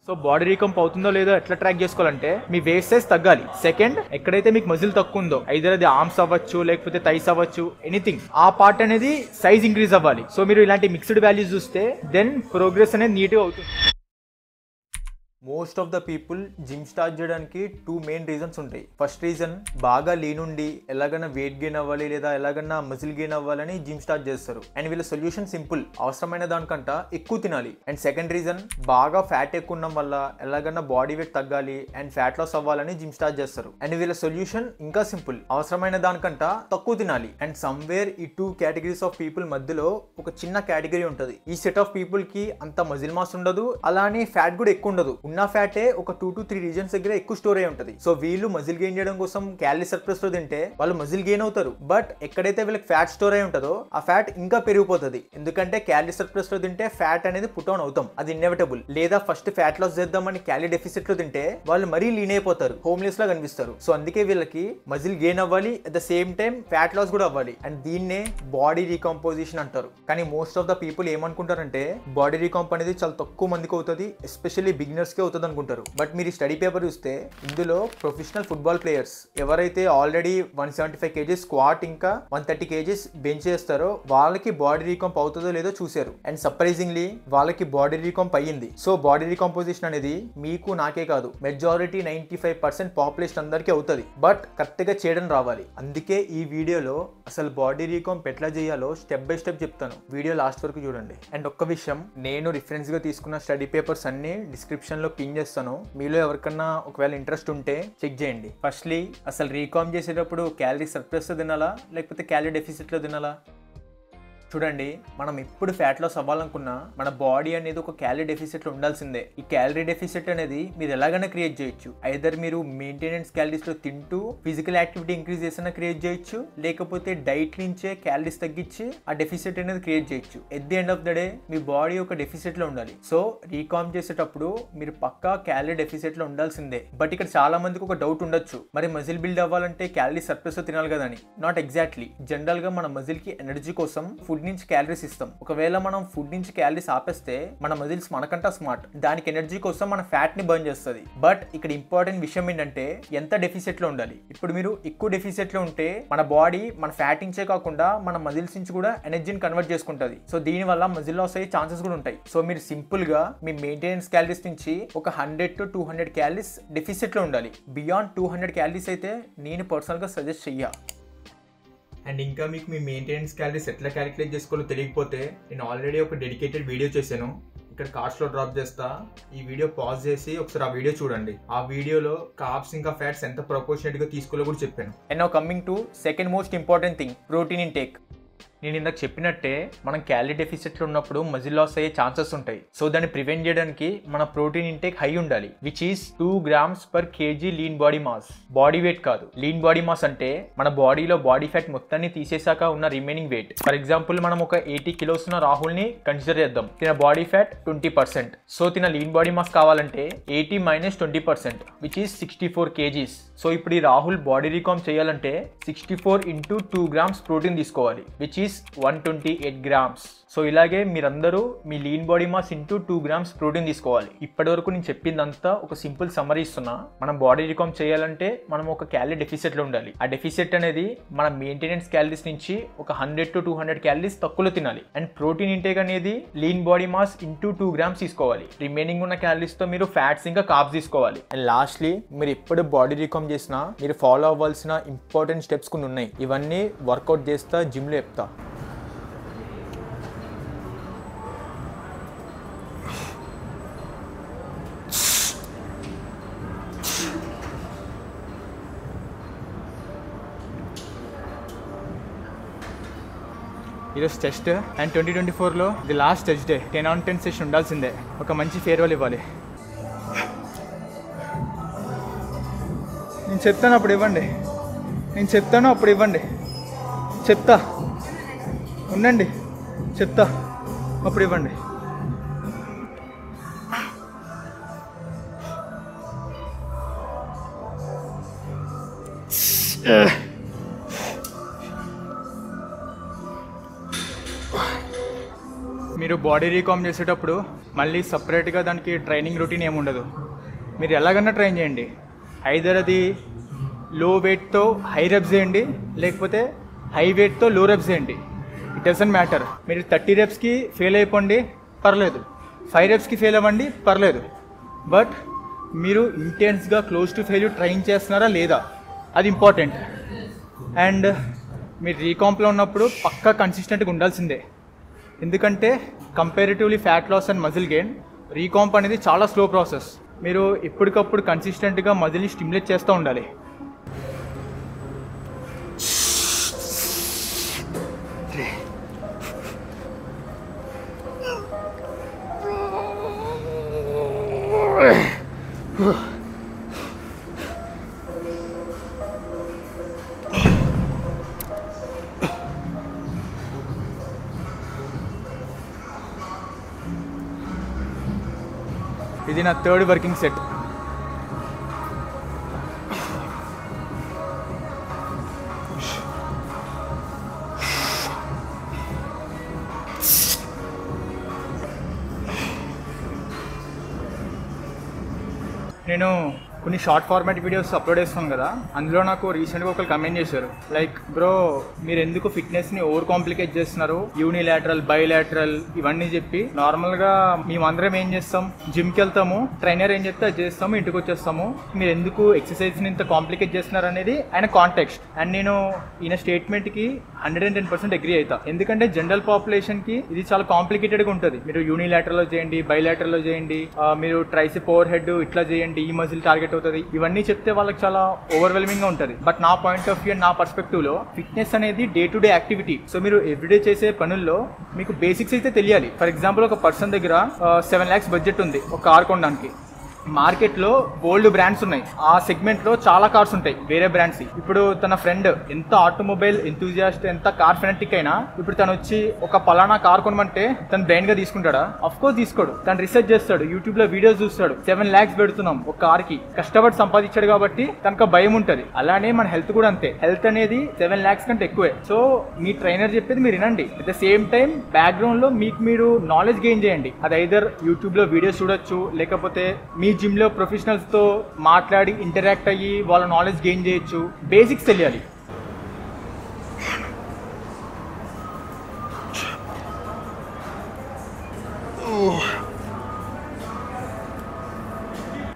So body రీకంప్ అవుతుందో లేదో ఎట్లా ట్రాక్ చేసుకోవాలంటే మీ వేస్ట్ సైజ్ తగ్గాలి. సెకండ్, ఎక్కడైతే మీకు మజిల్ తక్కువ ఉందో ఐదర్ అది ఆర్మ్స్ అవ్వచ్చు లేకపోతే థైస్ అవ్వచ్చు, ఎనీథింగ్, ఆ పార్ట్ అనేది సైజ్ ఇంక్రీజ్ అవ్వాలి. సో మీరు ఇలాంటి మిక్స్డ్ వాల్యూస్ చూస్తే దెన్ ప్రోగ్రెస్ అనేది నీట్గా అవుతుంది. Most of the people gym start చేయడానికి 2 మెయిన్ రీజన్స్ ఉంటాయి. ఫస్ట్ రీజన్, బాగా లీన్ ఉండి ఎలాగైనా వెయిట్ గెయిన్ అవ్వాలి లేదా ఎలాగైనా మజిల్ గెయిన్ అవ్వాలని జిమ్ స్టార్ట్ చేస్తారు. అండ్ వీళ్ళ సొల్యూషన్ సింపుల్, అవసరమైన దానికంట ఎక్కువ తినాలి. అండ్ సెకండ్ రీజన్, బాగా ఫ్యాట్ ఎక్కువ ఉండడం వల్ల ఎలాగైనా బాడీ వెయిట్ తగ్గాలి అండ్ ఫ్యాట్ లాస్ అవ్వాలని జిమ్ స్టార్ట్ చేస్తారు. అండ్ వీళ్ళ సొల్యూషన్ ఇంకా సింపుల్, అవసరమైన దానికంట తక్కువ తినాలి. అండ్ సమ్వేర్ ఈ 2 కేటగిరీస్ ఆఫ్ పీపుల్ మధ్యలో ఒక చిన్న కేటగిరీ ఉంటుంది. ఈ సెట్ ఆఫ్ పీపుల్ కి అంత మజిల్ మాస్ ఉండదు, అలానే ఫ్యాట్ కూడా ఎక్కువ ఉండదు. ఉన్న ఫ్యాటే ఒక 2 to 3 రీజన్స్ దగ్గర ఎక్కువ స్టోర్ అయి ఉంటుంది. సో వీళ్ళు మజిల్ గెయిన్ చేయడం కోసం క్యాలరీ సర్ప్లస్ లో తింటే వాళ్ళు మజిల్ గెయిన్ అవుతారు. బట్ ఎక్కడైతే వీళ్ళకి ఫ్యాట్ స్టోర్ అయి ఉంటుందో ఆ ఫ్యాట్ ఇంకా పెరిగిపోతుంది. ఎందుకంటే క్యాలరీ సర్ప్లస్ లో తింటే ఫ్యాట్ అనేది పుట్ ఆన్ అవుతాం, అది ఇన్ఎవిటబుల్. లేదా ఫస్ట్ ఫ్యాట్ లాస్ చేద్దామని క్యాలరీ డెఫిసిట్ లో తింటే వాళ్ళు మరీ లీన్ అయిపోతారు, హోమ్లెస్ లా కనిపిస్తారు. సో అందుకే వీళ్ళకి మజిల్ గెయిన్ అవ్వాలి, at the same time fat loss కూడా అవ్వాలి. అండ్ దీన్నే బాడీ రీకంపోజిషన్ అంటారు. కానీ మోస్ట్ ఆఫ్ ద పీపుల్ ఏమనుకుంటారంటే బాడీ రీకంప్ అనేది చాలా తక్కువ మందికి అవుతుంది, ఎస్పెషల్లీ బిగినర్స్ కి అవుతుంది అనుకుంటారు. బట్ మీరు స్టడీ పేపర్ చూస్తే ఇందులో ప్రొఫెషనల్ ఫుట్బాల్ ప్లేయర్స్ ఎవరైతే ఆల్రెడీ 175 kgs స్క్వాట్ ఇంకా 130 kgs బెంచ్ చేస్తారో వాళ్ళకి బాడీ రీకంప్ అవుతుందో లేదో చూశారు. అండ్ సర్ప్రైజింగ్లీ వాళ్ళకి బాడీ రీకంప్ అయ్యింది. సో బాడీ రీకంపోజిషన్ అనేది మీకు నాకే కాదు, మెజారిటీ 95% పాపులేషన్ అందరికీ అవుతుంది. బట్ కరెక్ట్ గా చేయడం రావాలి. అందుకే ఈ వీడియోలో అసలు బాడీ రీకంప్ ఎట్లా చేయాలో స్టెప్ బై స్టెప్ చెప్తాను. వీడియో లాస్ట్ వరకు చూడండి. అండ్ ఒక్క విషయం, నేను రిఫరెన్స్ గా తీసుకున్న స్టడీ పేపర్స్ అన్ని డిస్క్రిప్షన్ లో పిన్ చేస్తాను. మీలో ఎవరికన్నా ఒకవేళ ఇంట్రెస్ట్ ఉంటే చెక్ చేయండి. ఫస్ట్లీ, అసలు రీకామ్ చేసేటప్పుడు క్యాలరీ సర్ప్లస్ లో తినాలా లేకపోతే క్యాలరీ డెఫిసిట్ లో తినాలా? చూడండి, మనం ఎప్పుడు ఫ్యాట్ లాస్ అవ్వాలనుకున్నా మన బాడీ అనేది ఒక క్యాలరీ డెఫిసిట్ లో ఉండాల్సిందే. ఈ క్యాలరీ డెఫిసిట్ అనేది మీరు ఎలాగైనా క్రియేట్ చేయొచ్చు. ఐదర్ మీరు మెయింటెనెన్స్ క్యాలరీస్ లో తింటూ ఫిజికల్ యాక్టివిటీ ఇంక్రీజ్ చేసినా క్రియేట్ చేయొచ్చు, లేకపోతే డైట్ నుంచే క్యాలరీస్ తగ్గించి ఆ డెఫిసిట్ అనేది క్రియేట్ చేయొచ్చు. At the end of the day me body ఒక డెఫిసిట్ లో ఉండాలి. సో రీకామ్ చేసేటప్పుడు మీరు పక్కా క్యాలరీ డెఫిసిట్ లో ఉండాల్సిందే. బట్ ఇక్కడ చాలా మందికి ఒక డౌట్ ఉండొచ్చు, మరి మజిల్ బిల్డ్ అవ్వాలంటే క్యాలరీ సర్ప్లస్ లో తినాలి కదా అని. Not exactly. జనరల్ గా మన మజిల్ కి ఎనర్జీ కోసం ఫుడ్ నుంచి క్యాలరీస్ ఇస్తాం. ఒకవేళ మనం ఫుడ్ నుంచి క్యాలరీస్ ఆపేస్తే మన మజిల్స్ మనకంటా స్మార్ట్, దానికి ఎనర్జీ కోసం మన ఫ్యాట్ ని బర్న్ చేస్తుంది. బట్ ఇక్కడ ఇంపార్టెంట్ విషయం ఏంటంటే ఎంత డెఫిసిట్ లో ఉండాలి. ఇప్పుడు మీరు ఎక్కువ డెఫిసిట్ లో ఉంటే మన బాడీ మన ఫ్యాట్ నుంచే కాకుండా మన మజిల్స్ నుంచి కూడా ఎనర్జీని కన్వర్ట్ చేసుకుంటుంది. సో దీని వల్ల మజిల్ లాస్ అయ్యే ఛాన్సెస్ కూడా ఉంటాయి. సో మీరు సింపుల్ గా మీ మెయింటెనెన్స్ క్యాలరీస్ నుంచి ఒక 100 to 200 క్యాలరీస్ డెఫిసిట్ లో ఉండాలి. బియాండ్ 200 క్యాలరీస్ అయితే నేను పర్సనల్ గా సజెస్ట్ చెయ్య. అండ్ ఇంకా మీకు మీ మెయింటెనెన్స్ క్యాలరీస్ ఎట్లా క్యాలిక్యులేట్ చేసుకోవాలో తెలియకపోతే నేను ఆల్రెడీ ఒక డెడికేటెడ్ వీడియో చేశాను, ఇక్కడ కార్డ్స్ లో డ్రాప్ చేస్తా. ఈ వీడియో పాజ్ చేసి ఒకసారి ఆ వీడియో చూడండి. ఆ వీడియోలో కార్బ్స్ ఇంకా ఫ్యాట్స్ ఎంత ప్రపోర్షనేట్ గా తీసుకోవాలో కూడా చెప్పాను. And now coming to second most important thing, protein intake. నేను ఇందాక చెప్పినట్టే మనం క్యాలరీ డెఫిసిట్ లో ఉన్నప్పుడు మజిల్ లాస్ అయ్యే ఛాన్సెస్ ఉంటాయి. సో దాన్ని ప్రివెంట్ చేయడానికి మన ప్రోటీన్ ఇంటేక్ హై ఉండాలి, which is 2 grams per kg lean body mass. Body weight కాదు, లీన్ బాడీ మాస్ అంటే మన బాడీలో బాడీ ఫ్యాట్ మొత్తాన్ని తీసేసాక ఉన్న రిమైనింగ్ వెయిట్. ఫర్ ఎగ్జాంపుల్ మనం ఒక 80 kilos ఉన్న రాహుల్ ని కన్సిడర్ చేద్దాం. తిన బాడీ ఫ్యాట్ 20%. సో తిన లీన్ బాడీ మాస్ కావాలంటే 80 - 20%, విచ్ ఈస్ 64 kgs. సో ఇప్పుడు ఈ రాహుల్ బాడీ రీకామ్ చేయాలంటే 64 into 2 grams ప్రోటీన్ తీసుకోవాలి, విచ్ ఈస్ 128 grams. సో ఇలాగే మీరందరూ మీ lean body mass into 2 grams protein తీసుకోవాలి. ఇప్పటి వరకు నేను చెప్పిందంతా ఒక సింపుల్ సమ్మరీ ఇస్తున్నా. మనం బాడీ రీకామ్ చేయాలంటే మనం ఒక క్యాలరీ డెఫిసిట్ లో ఉండాలి. ఆ డెఫిసిట్ అనేది మన మెయింటెనెన్స్ క్యాలరీస్ నుంచి ఒక 100 to 200 క్యాలరీస్ తక్కువలో తినాలి. అండ్ ప్రోటీన్ ఇంటేక్ అనేది lean body mass into 2 grams తీసుకోవాలి. రిమైనింగ్ ఉన్న క్యాలరీస్ తో మీరు ఫ్యాట్స్ ఇంకా కార్బ్స్ తీసుకోవాలి. అండ్ లాస్ట్లీ, మీరు ఎప్పుడు బాడీ రీకామ్ చేసినా మీరు ఫాలో అవ్వాల్సిన ఇంపార్టెంట్ స్టెప్స్ కొన్ని ఉన్నాయి. ఇవన్నీ వర్కౌట్ చేస్తా, జిమ్ లో చెప్తా. ఈరోజు టెస్ట్ అండ్ 2024లో the last test day. 10 on 10 session ఉండాల్సిందే. ఒక మంచి ఫేర్వెల్ ఇవ్వాలి. నేను చెప్తాను అప్పుడు ఇవ్వండి, నేను చెప్తాను అప్పుడు ఇవ్వండి. చెప్తా ఉండండి, చెప్తా అప్పుడు ఇవ్వండి. మీరు బాడీ రీకామ్ చేసేటప్పుడు మళ్ళీ సపరేట్గా దానికి ట్రైనింగ్ రొటీన్ ఏమి ఉండదు. మీరు ఎలాగన్నా ట్రైన్ చేయండి, ఐదర్ అది లో వెయిట్తో హై రెప్స్ చేయండి, లేకపోతే హై వెయిట్తో లో రెప్స్ చేయండి. It doesn't matter. మీరు 30 రెప్స్కి ఫెయిల్ అయిపోండి, పర్లేదు. 5 రెప్స్కి ఫెయిల్ అవ్వండి, పర్లేదు. బట్ మీరు ఇంటెన్స్గా క్లోజ్ టు ఫెయిల్యూర్ ట్రైన్ చేస్తున్నారా లేదా, అది ఇంపార్టెంట్. అండ్ మీరు రీకాంప్లో ఉన్నప్పుడు పక్కా కన్సిస్టెంట్గా ఉండాల్సిందే. ఎందుకంటే comparatively fat loss and muscle gain, recomp అనేది చాలా స్లో ప్రాసెస్. మీరు ఎప్పటికప్పుడు కన్సిస్టెంట్గా మజిల్ని స్టిమ్యులేట్ చేస్తూ ఉండాలి. ఇది నా 3rd వర్కింగ్ సెట్. నేను కొన్ని షార్ట్ ఫార్మాట్ వీడియోస్ అప్లోడ్ చేస్తాను కదా, అందులో నాకు రీసెంట్గా ఒకరు కమెంట్ చేశారు, లైక్ బ్రో మీరు ఎందుకు ఫిట్నెస్ని ఓవర్ కాంప్లికేట్ చేస్తున్నారు, యూనిలాటరల్ బైలాటరల్ ఇవన్నీ చెప్పి. నార్మల్గా మేమందరం ఏం చేస్తాం, జిమ్కి వెళ్తాము, ట్రైనర్ ఏం చెప్తే అది చేస్తాము, ఇంటికి వచ్చేస్తాము. మీరు ఎందుకు ఎక్సర్సైజ్ని ఇంత కాంప్లికేట్ చేస్తున్నారు అనేది ఆయన కాంటెక్స్ట్. అండ్ నేను ఈయన స్టేట్మెంట్కి 110% అగ్రీ అవుతా. ఎందుకంటే జనరల్ పాపులేషన్కి ఇది చాలా కాంప్లికేటెడ్గా ఉంటుంది. మీరు యూనిలాటరల్లో చేయండి, బైలాటరల్లో చేయండి, మీరు ట్రైసెప్ ఓవర్ హెడ్ ఇట్లా చేయండి, ఈ మజిల్ టార్గెట్ అవుతుంది, ఇవన్నీ చెప్తే వాళ్ళకి చాలా ఓవర్వెల్మింగ్ గా ఉంటుంది. బట్ నా పాయింట్ ఆఫ్ వ్యూ అండ్ నా పర్స్పెక్టివ్ లో ఫిట్నెస్ అనేది day to day activity. So మీరు ఎవ్రీడే చేసే పనుల్లో మీకు బేసిక్స్ అయితే తెలియాలి. ఫర్ ఎగ్జాంపుల్ ఒక పర్సన్ దగ్గర 7 lakhs బడ్జెట్ ఉంది ఒక కార్ కొనడానికి. మార్కెట్లో బోల్డ్ బ్రాండ్స్ ఉన్నాయి, ఆ సెగ్మెంట్లో చాలా కార్స్ ఉంటాయి వేరే బ్రాండ్స్. ఇప్పుడు తన ఫ్రెండ్ ఎంత ఆటోమొబైల్ ఎంతూజియాస్ట్, ఎంత కార్ ఫెనటిక్ అయినా, ఇప్పుడు తను వచ్చి ఒక పలానా కార్ కొనమంటే తను బ్రెయిన్ గా తీసుకుంటాడా? అఫ్ కోర్స్ తీసుకోడు. తను రీసెర్చ్ చేస్తాడు, యూట్యూబ్ లో వీడియోస్ చూస్తాడు. 7 lakhs పెడుతున్నాం ఒక కార్ కి, కష్టపడి సంపాదించాడు కాబట్టి తనకు భయం ఉంటుంది. అలానే మన హెల్త్ కూడా అంతే. హెల్త్ అనేది 7 lakhs కంటే ఎక్కువే. సో మీ ట్రైనర్ చెప్పేది మీరు వినండి. At the same time background లో మీకు మీరు నాలెడ్జ్ గెయిన్ చేయండి. అది ఐదర్ యూట్యూబ్ లో వీడియోస్ చూడొచ్చు, లేకపోతే మీ జిమ్ లో ప్రొఫెషనల్స్ తో మాట్లాడి ఇంటరాక్ట్ అయ్యి వాళ్ళ నాలెడ్జ్ గెయిన్ చేయొచ్చు. బేసిక్స్ తెలియాలి.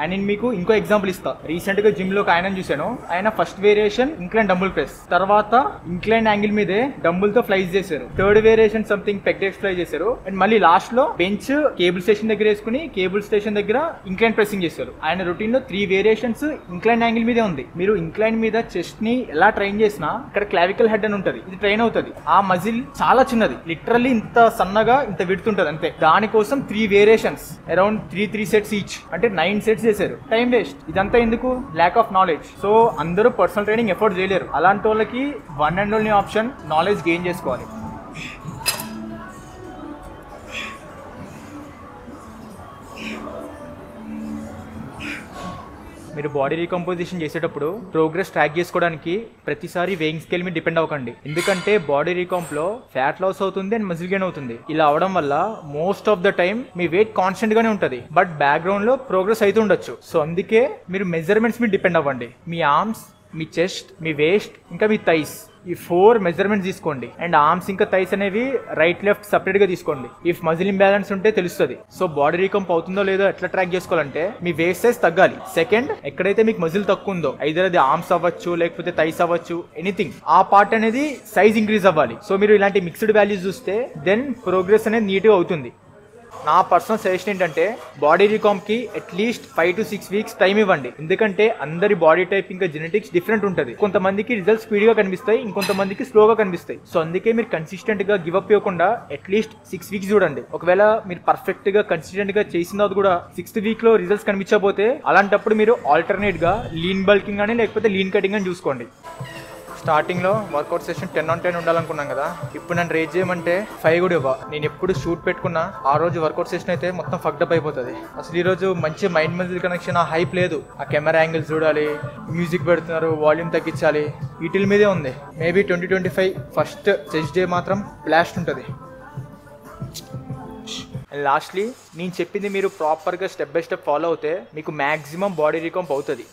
అండ్ నేను మీకు ఇంకో ఎగ్జాంపుల్ ఇస్తా. రీసెంట్ గా జిమ్ లో ఒక ఆయన చూశాను. ఆయన first variation incline dumbbell press, తర్వాత ఇంక్లైన్ యాంగిల్ మీదే డంబుల్ తో ఫ్లైస్ చేశారు. థర్డ్ వేరియేషన్ సంథింగ్ పెగ్ ఎక్స్ చేశారు. అండ్ మళ్ళీ లాస్ట్ లో బెంచ్ కేబుల్ స్టేషన్ దగ్గర వేసుకుని కేబుల్ స్టేషన్ దగ్గర ఇంక్లైన్ ప్రెసింగ్ చేశారు. ఆయన రొటీన్ లో 3 వేరియేషన్స్ ఇంక్లైన్ యాంగిల్ మీదే ఉంది. మీరు ఇంక్లైన్ మీద చెస్ట్ ని ఎలా ట్రైన్ చేసినా ఇక్కడ క్లావికల్ హెడ్ అని ఉంటది, ఇది ట్రైన్ అవుతుంది. ఆ మజిల్ చాలా చిన్నది, లిటరల్లీ ఇంత సన్నగా ఇంత విడుతుంటది అంతే. దానికోసం 3 వేరియేషన్స్ అరౌండ్ 3 sets ఈచ్, అంటే 9 sets చేశారు. Time waste. ఇదంతా ఎందుకు? Lack of knowledge. సో అందరూ పర్సనల్ ట్రైనింగ్ ఎఫర్ట్ చేయలేరు. అలాంటి వాళ్ళకి one and only option knowledge gain చేసుకోవాలి. మీరు బాడీ రీకంపోజిషన్ చేసేటప్పుడు ప్రోగ్రెస్ ట్రాక్ చేసుకోవడానికి ప్రతిసారి వేయింగ్ స్కేల్ మీద డిపెండ్ అవ్వకండి. ఎందుకంటే బాడీ రీకాంప్ లో ఫ్యాట్ లాస్ అవుతుంది అండ్ మజిల్ గెయిన్ అవుతుంది. ఇలా అవడం వల్ల మోస్ట్ ఆఫ్ ద టైం మీ వెయిట్ కాన్స్టెంట్ గానే ఉంటుంది, బట్ బ్యాక్గ్రౌండ్ లో ప్రోగ్రెస్ అయితే ఉండొచ్చు. సో అందుకే మీరు మెజర్మెంట్స్ మీద డిపెండ్ అవ్వండి. మీ ఆర్మ్స్, మీ చెస్ట్, మీ వేస్ట్, ఇంకా మీ థైస్, ఈ 4 మెజర్మెంట్స్ తీసుకోండి. అండ్ ఆర్మ్స్ ఇంకా థైస్ అనేవి రైట్ లెఫ్ట్ సపరేట్ గా తీసుకోండి. ఇఫ్ మజిల్ ఇంబ్యాలెన్స్ ఉంటే తెలుస్తుంది. సో బాడీ రీకంప్ అవుతుందో లేదో ఎట్లా ట్రాక్ చేసుకోవాలంటే మీ వేస్ట్ సైజ్ తగ్గాలి. సెకండ్, ఎక్కడైతే మీకు మజిల్ తక్కువ ఉందో, ఐదర్ అది ఆర్మ్స్ అవ్వచ్చు, లేకపోతే థైస్ అవ్వచ్చు, ఎనీథింగ్, ఆ పార్ట్ అనేది సైజ్ ఇంక్రీజ్ అవ్వాలి. సో మీరు ఇలాంటి మిక్స్డ్ వాల్యూస్ చూస్తే దెన్ ప్రోగ్రెస్ అనేది నీట్గా అవుతుంది. నా పర్సనల్ సజెషన్ ఏంటంటే బాడీ రీకాంప్ కి అట్లీస్ట్ 5 to 6 weeks టైం ఇవ్వండి. ఎందుకంటే అందరి బాడీ టైప్ ఇంకా జెనెటిక్స్ డిఫరెంట్ ఉంటుంది. కొంతమందికి రిజల్ట్స్ స్పీడ్ గా కనిపిస్తాయి, ఇంకొంతమందికి స్లోగా కనిపిస్తాయి. సో అందుకే మీరు కన్సిస్టెంట్ గా గివ్ అప్ ఇవ్వకుండా అట్లీస్ట్ 6 weeks చూడండి. ఒకవేళ మీరు పర్ఫెక్ట్ గా కన్సిస్టెంట్ గా చేసిన తర్వాత కూడా 6th week లో రిజల్ట్స్ కనిపించకపోతే అలాంటప్పుడు మీరు ఆల్టర్నేట్ గా లీన్ బల్కింగ్ అని లేకపోతే లీన్ కటింగ్ అని చూసుకోండి. స్టార్టింగ్లో వర్కౌట్ సెషన్ 10 on 10 ఉండాలనుకున్నాం కదా, ఇప్పుడు నన్ను రేట్ చేయమంటే 5 కూడా ఇవ్వ. నేను ఎప్పుడు షూట్ పెట్టుకున్నా ఆ రోజు వర్కౌట్ సెషన్ అయితే మొత్తం ఫక్డప్ అయిపోతుంది. అసలు ఈ రోజు మంచి మైండ్ మజిల్ కనెక్షన్, ఆ హైప్ లేదు. ఆ కెమెరా యాంగిల్స్ చూడాలి, మ్యూజిక్ పెడుతున్నారు, వాల్యూమ్ తగ్గించాలి, వీటిల మీదే ఉంది. మేబీ 2025 ఫస్ట్ చెస్ట్ డే మాత్రం బ్లాస్ట్ ఉంటుంది. అండ్ లాస్ట్లీ నేను చెప్పింది మీరు ప్రాపర్గా స్టెప్ బై స్టెప్ ఫాలో అవుతే మీకు మ్యాక్సిమం బాడీ రికంప్ అవుతుంది.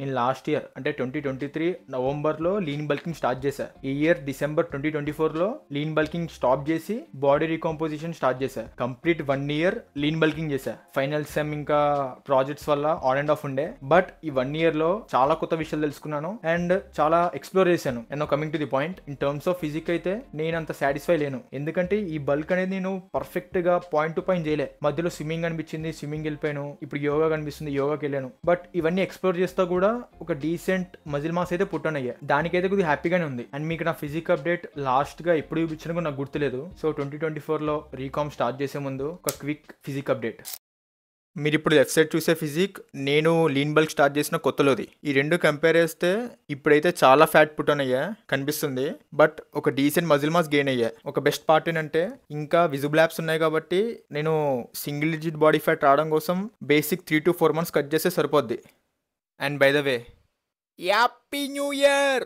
నేను లాస్ట్ ఇయర్ అంటే 2023 నవంబర్లో లీన్ బల్కింగ్ స్టార్ట్ చేశా. ఈ ఇయర్ డిసెంబర్ 2024లో లీన్ బల్కింగ్ స్టాప్ చేసి బాడీ రీకాంపోజిషన్ స్టార్ట్ చేశా. కంప్లీట్ 1 ఇయర్ లీన్ బల్కింగ్ చేశా. ఫైనల్ సెమ్ ఇంకా ప్రాజెక్ట్స్ వల్ల ఆన్ అండ్ ఆఫ్ ఉండే. బట్ ఈ 1 ఇయర్లో చాలా కొత్త విషయాలు తెలుసుకున్నాను అండ్ చాలా ఎక్స్ప్లోర్ చేశాను. And coming to the point, in terms of physique అయితే నేను అంత సాటిస్ఫై లేను. ఎందుకంటే ఈ బల్క్ అనేది నేను పర్ఫెక్ట్ గా పాయింట్ టు పాయింట్ చేయలే. మధ్యలో స్విమ్మింగ్ అనిపించింది, స్విమ్మింగ్ వెళ్ళిపోయాను. ఇప్పుడు యోగా కనిపిస్తుంది, యోగాకి వెళ్ళాను. బట్ ఇవన్నీ ఎక్స్ప్లోర్ చేస్తా కూడా ఒక డీసెంట్ మజిల్ మాస్ అయితే పుట్టన్ అయ్యా. దానికైతే కొద్దిగా హ్యాపీగానే ఉంది. అండ్ మీకు నా ఫిజిక్ అప్డేట్ లాస్ట్ గా ఎప్పుడు చూపించినా కూడా నాకు గుర్తులేదు. సో 2024లో రీకామ్ స్టార్ట్ చేసే ముందు ఒక క్విక్ ఫిజిక్ అప్డేట్. మీరు ఇప్పుడు లెఫ్ట్ సైడ్ చూసే ఫిజిక్ నేను లీన్ బల్క్ స్టార్ట్ చేసిన కొత్తలోది. ఈ రెండు కంపేర్ చేస్తే ఇప్పుడైతే చాలా ఫ్యాట్ పుట్టన్ అయ్యా కనిపిస్తుంది. బట్ ఒక డీసెంట్ మజిల్ మాస్ గెయిన్ అయ్యా. ఒక బెస్ట్ పార్ట్ ఏంటంటే ఇంకా విజిబుల్ యాప్స్ ఉన్నాయి కాబట్టి నేను సింగిల్ డిజిట్ బాడీ ఫ్యాట్ రావడం కోసం బేసిక్ 3 to 4 months కట్ చేస్తే సరిపోద్ది. And by the way happy new year.